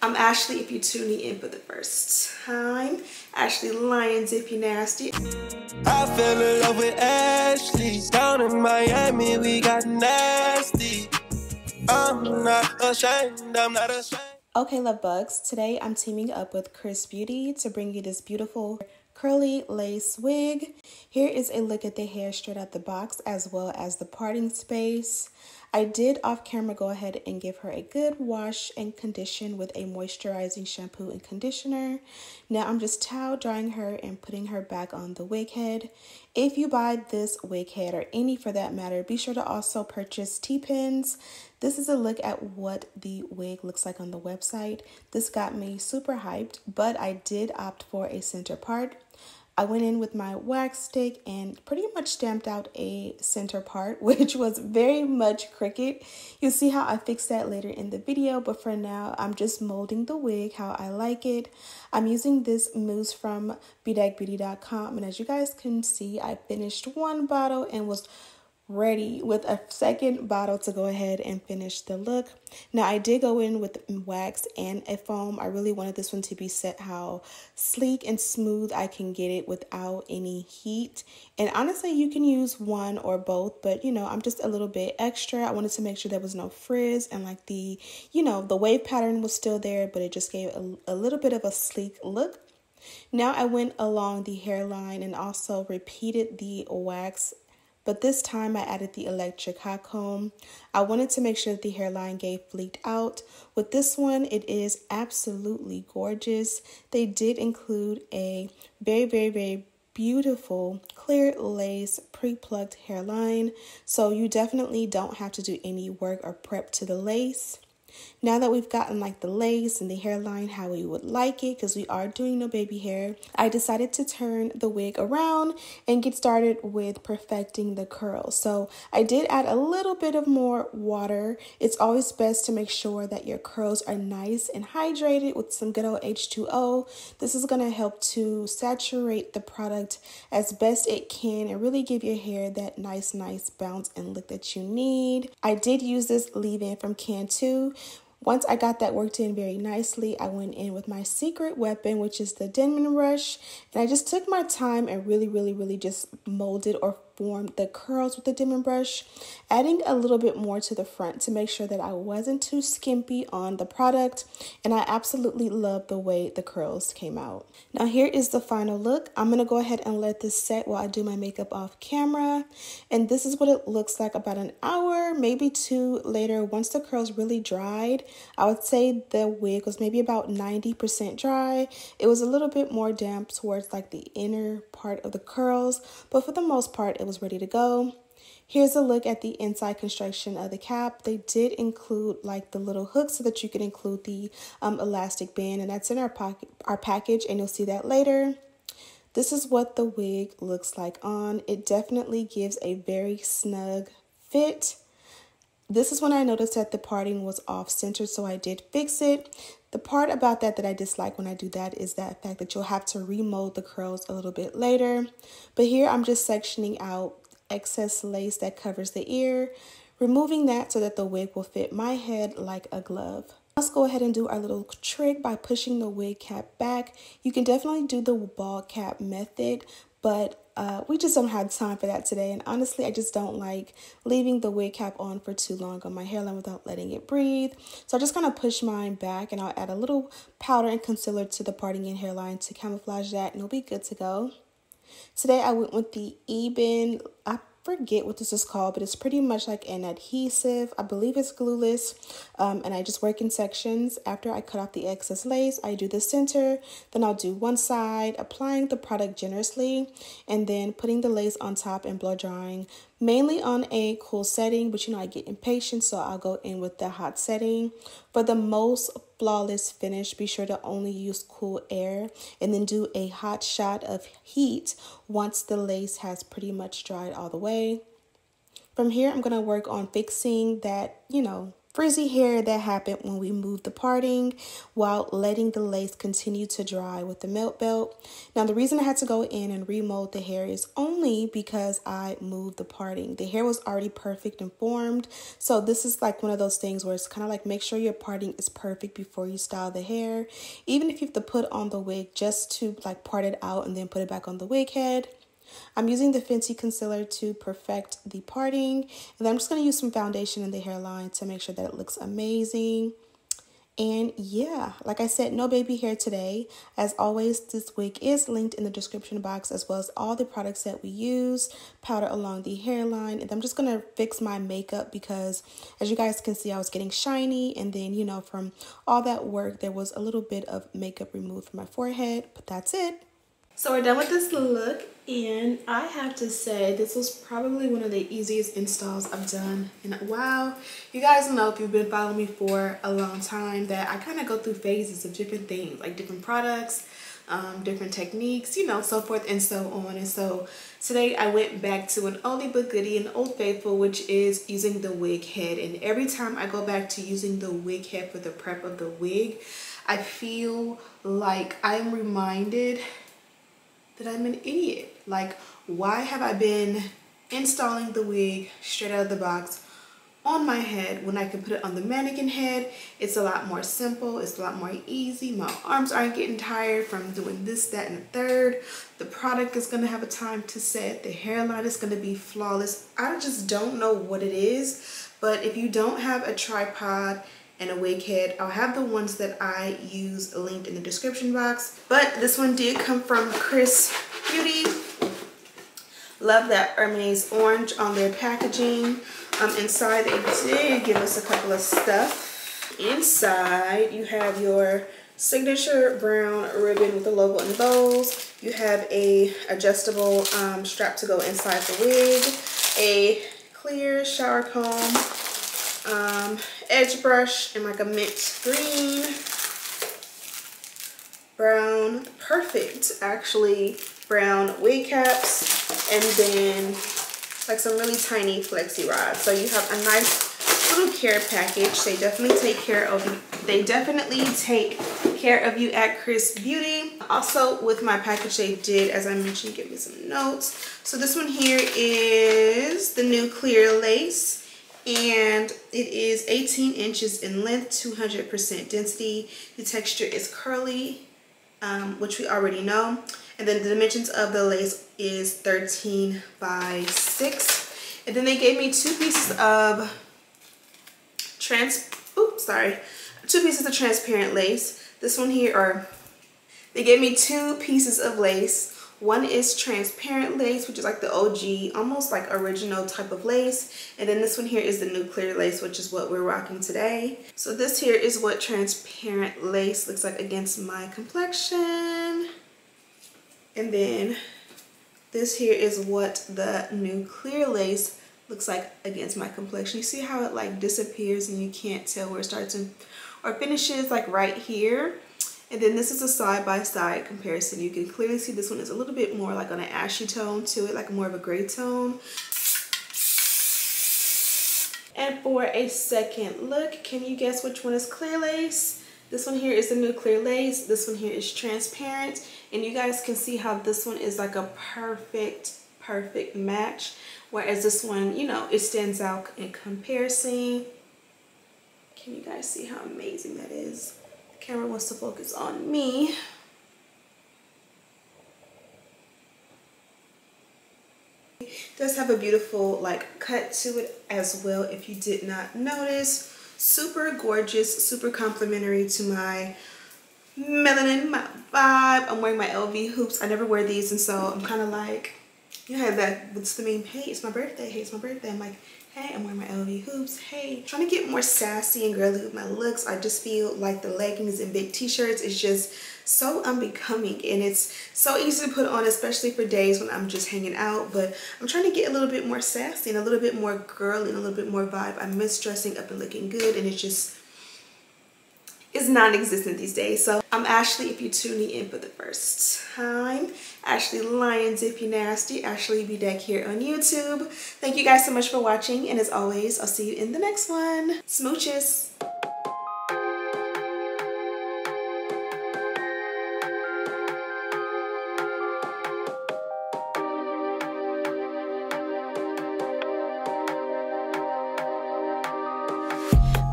I'm Ashley if you're tuning in for the first time. Ashley Lyons if you're nasty. I fell in love with Ashley. Down in Miami, we got nasty. I'm not ashamed, I'm not ashamed. Okay, love bugs. Today I'm teaming up with Xrsbeauty to bring you this beautiful curly lace wig. Here is a look at the hair straight out the box as well as the parting space. I did off camera go ahead and give her a good wash and condition with a moisturizing shampoo and conditioner. Now I'm just towel drying her and putting her back on the wig head. If you buy this wig head or any for that matter, be sure to also purchase T-pins. This is a look at what the wig looks like on the website. This got me super hyped, but I did opt for a center part. I went in with my wax stick and pretty much stamped out a center part, which was very much crooked. You'll see how I fixed that later in the video, but for now, I'm just molding the wig how I like it. I'm using this mousse from bedeckbeauty.com, and as you guys can see, I finished one bottle and was ready with a second bottle to go ahead and finish the look. Now I did go in with wax and a foam. I really wanted this one to be set how sleek and smooth I can get it without any heat. And honestly, you can use one or both, but you know, I'm just a little bit extra. I wanted to make sure there was no frizz and like the, you know, the wave pattern was still there, but it just gave a little bit of a sleek look. Now I went along the hairline and also repeated the wax, but this time I added the electric hot comb. I wanted to make sure that the hairline gave fleeked out. With this one, it is absolutely gorgeous. They did include a very beautiful clear lace pre-plucked hairline, so you definitely don't have to do any work or prep to the lace. Now that we've gotten like the lace and the hairline how we would like it, because we are doing no baby hair, I decided to turn the wig around and get started with perfecting the curls. So I did add a little bit of more water. It's always best to make sure that your curls are nice and hydrated with some good old H2O. This is going to help to saturate the product as best it can and really give your hair that nice bounce and look that you need. I did use this leave-in from Cantu. Once I got that worked in very nicely, I went in with my secret weapon, which is the Denman brush, and I just took my time and really just molded or formed the curls with the Denman brush, adding a little bit more to the front to make sure that I wasn't too skimpy on the product, and I absolutely love the way the curls came out. Now here is the final look. I'm going to go ahead and let this set while I do my makeup off camera, and this is what it looks like about an hour, maybe two later. Once the curls really dried, I would say the wig was maybe about 90% dry. It was a little bit more damp towards like the inner part of the curls, but for the most part, it was ready to go. Here's a look at the inside construction of the cap. They did include like the little hooks so that you can include the elastic band, and that's in our package, and you'll see that later. This is what the wig looks like on. It definitely gives a very snug fit. This is when I noticed that the parting was off center, so I did fix it. The part about that I dislike when I do that is that fact that you'll have to remold the curls a little bit later. But here I'm just sectioning out excess lace that covers the ear, removing that so that the wig will fit my head like a glove. Let's go ahead and do our little trick by pushing the wig cap back. You can definitely do the ball cap method, but we just don't have time for that today, and honestly I just don't like leaving the wig cap on for too long on my hairline without letting it breathe. So I'm just gonna push mine back, and I'll add a little powder and concealer to the parting in hairline to camouflage that, and it'll be good to go. Today I went with the Eben, I forget what this is called, but it's pretty much like an adhesive. I believe it's glueless, and I just work in sections. After I cut off the excess lace, I do the center, then I'll do one side, applying the product generously, and then putting the lace on top and blow drying, mainly on a cool setting, but you know I get impatient, so I'll go in with the hot setting. For the most flawless finish, be sure to only use cool air and then do a hot shot of heat once the lace has pretty much dried all the way. From here, I'm going to work on fixing that, you know, frizzy hair that happened when we moved the parting while letting the lace continue to dry with the melt belt. Now, the reason I had to go in and remold the hair is only because I moved the parting. The hair was already perfect and formed, so this is like one of those things where it's kind of like make sure your parting is perfect before you style the hair. Even if you have to put on the wig just to like part it out and then put it back on the wig head. I'm using the Fenty concealer to perfect the parting, and then I'm just going to use some foundation in the hairline to make sure that it looks amazing. And yeah, like I said, no baby hair today. As always, this wig is linked in the description box, as well as all the products that we use, powder along the hairline. And I'm just going to fix my makeup because, as you guys can see, I was getting shiny, and then, you know, from all that work, there was a little bit of makeup removed from my forehead, but that's it. So we're done with this look, and I have to say this was probably one of the easiest installs I've done in a while. You guys know, if you've been following me for a long time, that I kind of go through phases of different things, like different products, different techniques, you know, so forth and so on. And so today I went back to an oldie but goodie, an old faithful, which is using the wig head. And every time I go back to using the wig head for the prep of the wig, I feel like I'm reminded that I'm an idiot. Like, why have I been installing the wig straight out of the box on my head when I can put it on the mannequin head? It's a lot more simple, it's a lot more easy. My arms aren't getting tired from doing this, that, and the third. The product is gonna have a time to set. The hairline is gonna be flawless. I just don't know what it is, but if you don't have a tripod and a wig head, I'll have the ones that I use linked in the description box. But this one did come from Xrsbeauty. Love that Hermes orange on their packaging. Inside they did give us a couple of stuff. Inside you have your signature brown ribbon with the logo and bows. You have a adjustable strap to go inside the wig, a clear shower comb, edge brush in like a mint green, brown, perfect actually, brown wig caps, and then like some really tiny flexi rods. So you have a nice little care package. They definitely take care of you. They definitely take care of you at Xrsbeauty. Also with my package, they did, as I mentioned, give me some notes. So this one here is the new clear lace, and it is 18 inches in length, 200% density. The texture is curly, which we already know. And then the dimensions of the lace is 13 by 6. And then they gave me two pieces of transparent lace. This one here, or they gave me two pieces of lace. One is transparent lace, which is like the OG, almost like original type of lace. And then this one here is the new clear lace, which is what we're rocking today. So this here is what transparent lace looks like against my complexion. And then this here is what the new clear lace looks like against my complexion. You see how it like disappears and you can't tell where it starts and or finishes, like right here. And then this is a side-by-side comparison. You can clearly see this one is a little bit more like on an ashy tone to it, like more of a gray tone. And for a second look, can you guess which one is clear lace? This one here is the new clear lace. This one here is transparent. And you guys can see how this one is like a perfect match. Whereas this one, you know, it stands out in comparison. Can you guys see how amazing that is? Camera wants to focus on me. It does have a beautiful like cut to it as well, if you did not notice. Super gorgeous, super complimentary to my melanin, my vibe. I'm wearing my LV hoops. I never wear these, and so I'm kind of like, you know, that what's the mean? Hey, it's my birthday. Hey, it's my birthday. I'm like, hey, I'm wearing my LV hoops. Hey, trying to get more sassy and girly with my looks. I just feel like the leggings and big t-shirts is just so unbecoming, and it's so easy to put on, especially for days when I'm just hanging out. But I'm trying to get a little bit more sassy and a little bit more girly and a little bit more vibe. I miss dressing up and looking good, and it's just, is non-existent these days. So I'm Ashley if you're tuning in for the first time. Ashley Lyons if you're nasty. Ashley Bedeck here on YouTube. Thank you guys so much for watching, and as always, I'll see you in the next one. Smooches.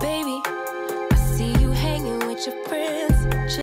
Baby, I see you hanging with your friends.